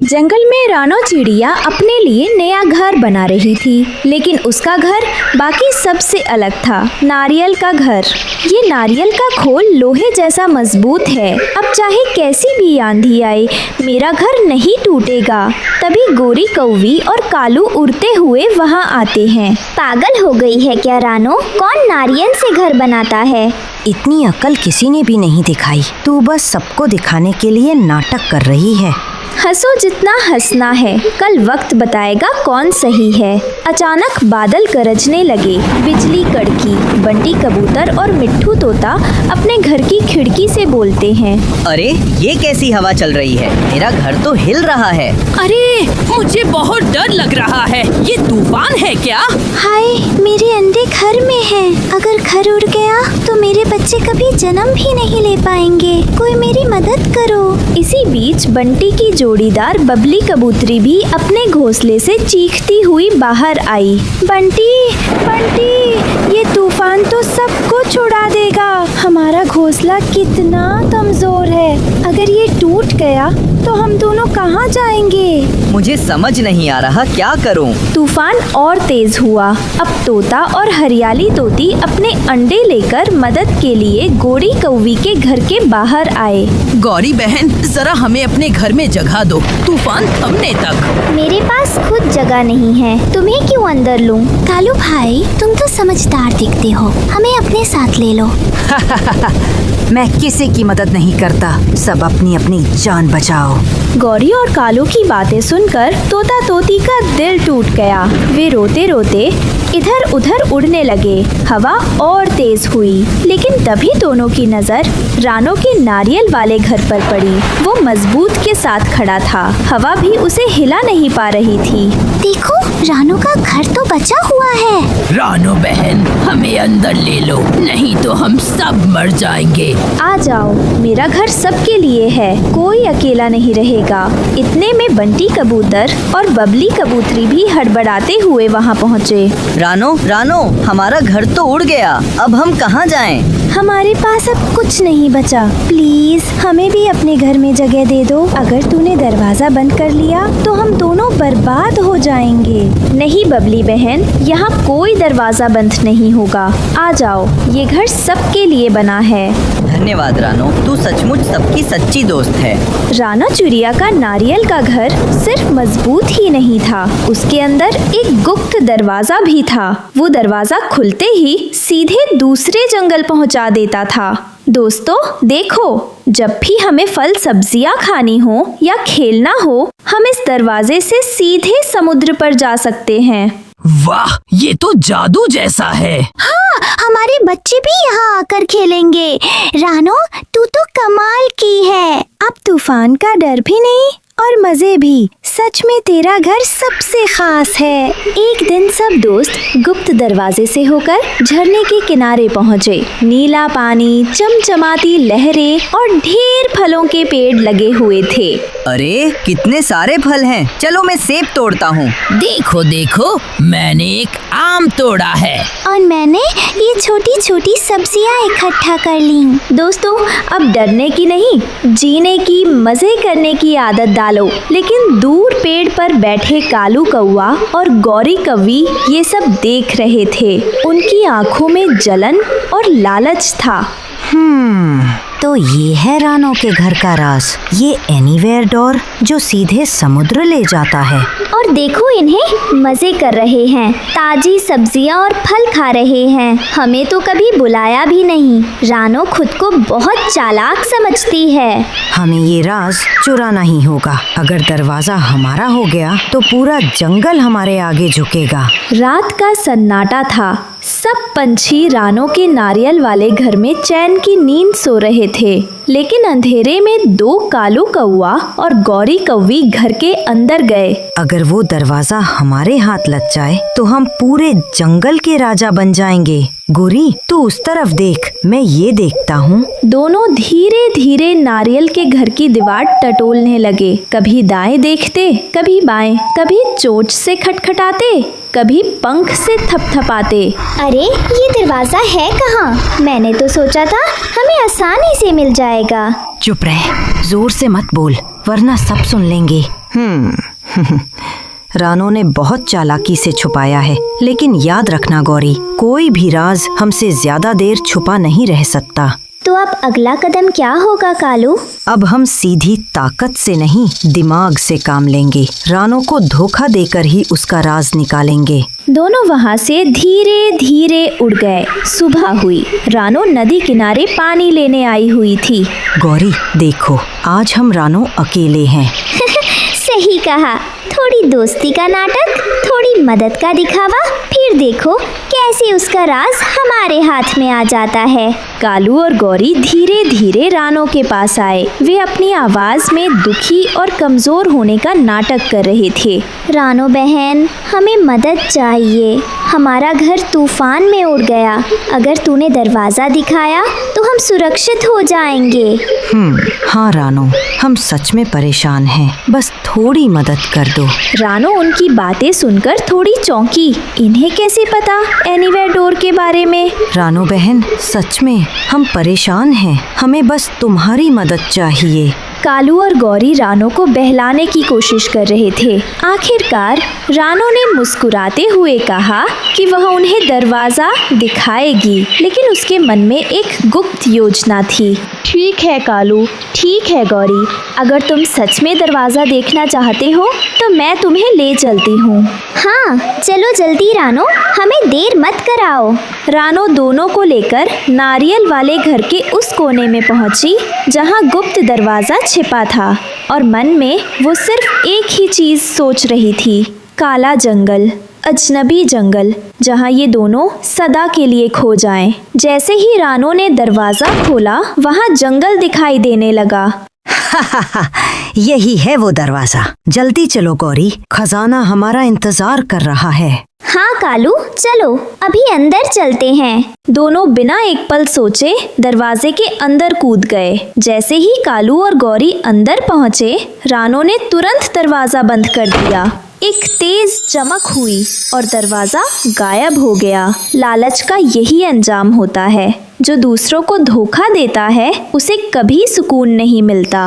जंगल में रानो चिड़िया अपने लिए नया घर बना रही थी, लेकिन उसका घर बाकी सबसे अलग था। नारियल का घर। ये नारियल का खोल लोहे जैसा मजबूत है। अब चाहे कैसी भी आंधी आए, मेरा घर नहीं टूटेगा। तभी गोरी कौवी और कालू उड़ते हुए वहाँ आते हैं। पागल हो गई है क्या रानो? कौन नारियल से घर बनाता है? इतनी अकल किसी ने भी नहीं दिखाई। तू बस सबको दिखाने के लिए नाटक कर रही है। हंसो जितना हंसना है, कल वक्त बताएगा कौन सही है। अचानक बादल गरजने लगे, बिजली कड़की। बंटी कबूतर और मिट्ठू तोता अपने घर की खिड़की से बोलते हैं, अरे ये कैसी हवा चल रही है? मेरा घर तो हिल रहा है। अरे मुझे बहुत डर लग रहा है, ये तूफान है क्या? हाय, मेरे अंडे घर में हैं। अगर घर उड़ गया तो मेरे बच्चे कभी जन्म भी नहीं ले पाएंगे। कोई मेरी मदद करो। इसी बीच बंटी की जोड़ीदार बबली कबूतरी भी अपने घोंसले से चीखती हुई बाहर आई। बंटी, बंटी, ये तूफान तो सबको छुड़ा देगा। हमारा घोंसला कितना कमजोर है। अगर ये टूट गया तो हम दोनों कहाँ जाएंगे? मुझे समझ नहीं आ रहा क्या करूं। तूफान और तेज हुआ। अब तोता और हरियाली तोती अपने अंडे लेकर मदद के लिए गोरी कौवी के घर के बाहर आए। गौरी बहन, जरा हमें अपने घर में जगह दो, तूफान थमने तक। मेरे पास खुद जगह नहीं है, तुम्हें क्यों अंदर लूं? कालू भाई, तुम तो समझदार दिखते हो, हमें अपने साथ ले लो। मैं किसी की मदद नहीं करता, सब अपनी अपनी जान बचाओ। गौरी और कालू की बातें सुनकर तोता तोती का दिल टूट गया। वे रोते रोते इधर उधर उड़ने लगे। हवा और तेज हुई, लेकिन तभी दोनों की नजर रानो के नारियल वाले घर पर पड़ी। वो मजबूत के साथ खड़ा था, हवा भी उसे हिला नहीं पा रही थी। देखो, रानो का घर तो बचा हुआ है। रानो बहन, हमें अंदर ले लो, नहीं तो हम सब मर जाएंगे। आ जाओ, मेरा घर सबके लिए है, कोई अकेला नहीं रहेगा। इतने में बंटी कबूतर और बबली कबूतरी भी हड़बड़ाते हुए वहाँ पहुँचे। रानो, रानो, हमारा घर तो उड़ गया, अब हम कहाँ जाएं? हमारे पास अब कुछ नहीं बचा। प्लीज हमें भी अपने घर में जगह दे दो। अगर तूने दरवाजा बंद कर लिया तो हम दोनों बर्बाद हो जाएंगे। नहीं बबली बहन, यहाँ कोई दरवाजा बंद नहीं होगा। आ जाओ, ये घर सबके लिए बना है। धन्यवाद रानो, तू सचमुच सबकी सच्ची दोस्त है। रानो चिड़िया का नारियल का घर सिर्फ मजबूत ही नहीं था, उसके अंदर एक गुप्त दरवाजा भी था। वो दरवाजा खुलते ही सीधे दूसरे जंगल पहुंचा देता था। दोस्तों देखो, जब भी हमें फल सब्जियां खानी हो या खेलना हो, हम इस दरवाजे से सीधे समुद्र पर जा सकते हैं। वाह, ये तो जादू जैसा है। हाँ, हमारे बच्चे भी यहाँ आकर खेलेंगे। रानो, तू तो कमाल की है। अब तूफान का डर भी नहीं और मजे भी। सच में तेरा घर सबसे खास है। एक दिन सब दोस्त गुप्त दरवाजे से होकर झरने के किनारे पहुँचे। नीला पानी, चमचमाती लहरें और ढेर फलों के पेड़ लगे हुए थे। अरे कितने सारे फल हैं, चलो मैं सेब तोड़ता हूँ। देखो देखो, मैंने एक आम तोड़ा है। और मैंने ये छोटी छोटी सब्जियाँ इकट्ठा कर ली। दोस्तों, अब डरने की नहीं, जीने की, मजे करने की आदत डालो। लेकिन दूर पेड़ पर बैठे कालू कौवा और गौरी कौवी ये सब देख रहे थे। उनकी आंखों में जलन और लालच था। तो ये है रानो के घर का राज, ये एनीवेयर डोर जो सीधे समुद्र ले जाता है। और देखो, इन्हें मजे कर रहे हैं, ताजी सब्जियां और फल खा रहे हैं। हमें तो कभी बुलाया भी नहीं। रानो खुद को बहुत चालाक समझती है। हमें ये राज चुराना ही होगा। अगर दरवाजा हमारा हो गया तो पूरा जंगल हमारे आगे झुकेगा। रात का सन्नाटा था। सब पंछी रानो के नारियल वाले घर में चैन की नींद सो रहे थे, लेकिन अंधेरे में दो कालू कौवा और गौरी कौवी घर के अंदर गए। अगर वो दरवाजा हमारे हाथ लग जाए तो हम पूरे जंगल के राजा बन जाएंगे। गोरी, तू उस तरफ देख, मैं ये देखता हूँ। दोनों धीरे धीरे नारियल के घर की दीवार टटोलने लगे। कभी दाएं देखते, कभी बाएं, कभी चोंच से खटखटाते, कभी पंख से थपथपाते। अरे, ये दरवाजा है कहाँ? मैंने तो सोचा था हमें आसानी से मिल जाएगा। चुप रह, जोर से मत बोल वरना सब सुन लेंगे। रानो ने बहुत चालाकी से छुपाया है, लेकिन याद रखना गौरी, कोई भी राज हमसे ज्यादा देर छुपा नहीं रह सकता। तो अब अगला कदम क्या होगा कालू? अब हम सीधी ताकत से नहीं, दिमाग से काम लेंगे। रानो को धोखा देकर ही उसका राज निकालेंगे। दोनों वहाँ से धीरे धीरे उड़ गए। सुबह हुई। रानो नदी किनारे पानी लेने आई हुई थी। गौरी देखो, आज हम रानो अकेले हैं। सही कहा, थोड़ी दोस्ती का नाटक, थोड़ी मदद का दिखावा, फिर देखो कैसे उसका राज हमारे हाथ में आ जाता है। कालू और गौरी धीरे धीरे रानो के पास आए। वे अपनी आवाज में दुखी और कमजोर होने का नाटक कर रहे थे। रानो बहन, हमें मदद चाहिए। हमारा घर तूफान में उड़ गया। अगर तूने दरवाजा दिखाया तो हम सुरक्षित हो जाएंगे। हाँ रानो, हम सच में परेशान हैं। बस थोड़ी मदद कर दो। रानो उनकी बातें सुनकर थोड़ी चौंकी। इन्हें कैसे पता एनीवेयर डोर के बारे में? रानो बहन, सच में हम परेशान हैं। हमें बस तुम्हारी मदद चाहिए। कालू और गौरी रानो को बहलाने की कोशिश कर रहे थे। आखिरकार रानो ने मुस्कुराते हुए कहा कि वह उन्हें दरवाजा दिखाएगी, लेकिन उसके मन में एक गुप्त योजना थी। ठीक है कालू, ठीक है गौरी, अगर तुम सच में दरवाजा देखना चाहते हो तो मैं तुम्हें ले चलती हूँ। हाँ चलो जल्दी रानो, हमें देर मत कराओ। रानो दोनों को लेकर नारियल वाले घर के उस कोने में पहुंची जहां गुप्त दरवाजा छिपा था, और मन में वो सिर्फ एक ही चीज सोच रही थी, काला जंगल, अजनबी जंगल, जहां ये दोनों सदा के लिए खो जाएं। जैसे ही रानो ने दरवाजा खोला, वहां जंगल दिखाई देने लगा। यही है वो दरवाजा। जल्दी चलो गौरी, खजाना हमारा इंतजार कर रहा है। हाँ कालू, चलो अभी अंदर चलते हैं। दोनों बिना एक पल सोचे दरवाजे के अंदर कूद गए। जैसे ही कालू और गौरी अंदर पहुंचे, रानो ने तुरंत दरवाजा बंद कर दिया। एक तेज चमक हुई और दरवाजा गायब हो गया। लालच का यही अंजाम होता है। जो दूसरों को धोखा देता है, उसे कभी सुकून नहीं मिलता।